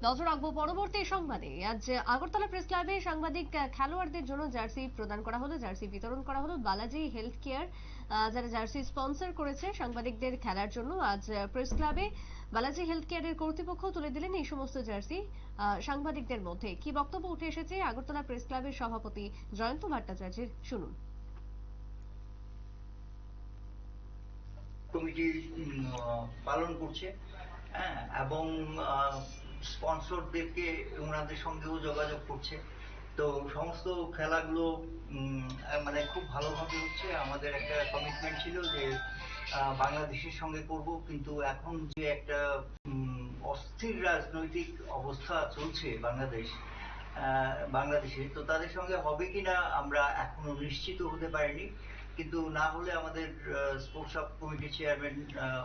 নজর রাখবো পরবর্তী সংবাদে। আজ আগরতলা প্রেস ক্লাবে সাংবাদিক খেলোয়াড়দের জন্য জার্সি প্রদান করা হলো, জার্সি বিতরণ করা হলো। বালাজি হেলথ কেয়ার যারা জার্সি স্পন্সর করেছে সাংবাদিকদের খেলার জন্য, আজ প্রেস ক্লাবে বালাজি হেলথ কেয়ারের কর্তৃপক্ষ তুলে দিলেন এই সমস্ত জার্সি সাংবাদিকদের মধ্যে। কি বক্তব্য উঠে এসেছে আগরতলা প্রেস ক্লাবের সভাপতি জয়ন্ত ভট্টাচার্যের, শুনুন। কমিটি পালন করছে, হ্যাঁ, এবং স্পন্সরদেরকে ওনাদের সঙ্গেও যোগাযোগ করছে। তো সমস্ত খেলাগুলো মানে খুব ভালোভাবে হচ্ছে। আমাদের একটা কমিটমেন্ট ছিল যে বাংলাদেশের সঙ্গে করব, কিন্তু এখন যে একটা অস্থির রাজনৈতিক অবস্থা চলছে বাংলাদেশে, তো তাদের সঙ্গে হবে কিনা আমরা এখনো নিশ্চিত হতে পারিনি। কিন্তু না হলে আমাদের স্পোর্টস সাব কমিটির চেয়ারম্যান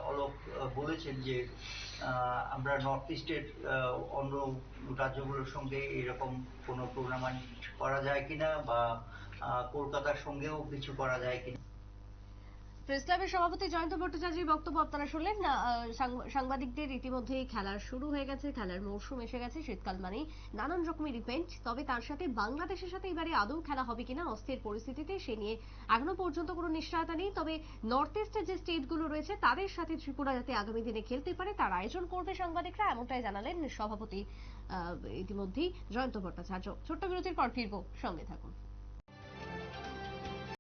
অলোক বলেছেন যে আমরা নর্থ ইস্টের অন্য রাজ্যগুলোর সঙ্গে এরকম কোনো টুর্নামেন্ট করা যায় কিনা, বা কলকাতার সঙ্গেও কিছু করা যায় কিনা। প্রেস ক্লাবের সভাপতি জয়ন্ত ভট্টাচার্যের বক্তব্য আপনারা শুনলেন। সাংবাদিকদের ইতিমধ্যেই খেলা শুরু হয়ে গেছে, খেলার মরশুম এসে গেছে। শীতকাল মানেই নানান রকমের ইভেন্ট। তবে তার সাথে বাংলাদেশের সাথে এবারে আদৌ খেলা হবে কিনা অস্থির পরিস্থিতিতে, সে নিয়ে এখনো পর্যন্ত কোনো নিশ্চয়তা নেই। তবে নর্থ ইস্টের যে স্টেটগুলো রয়েছে তাদের সাথে ত্রিপুরা যাতে আগামী দিনে খেলতে পারে তার আয়োজন করবে সাংবাদিকরা, এমনটাই জানালেন সভাপতি ইতিমধ্যেই জয়ন্ত ভট্টাচার্য। ছোট্ট বিরতির পর ফিরবো, সঙ্গে থাকুন।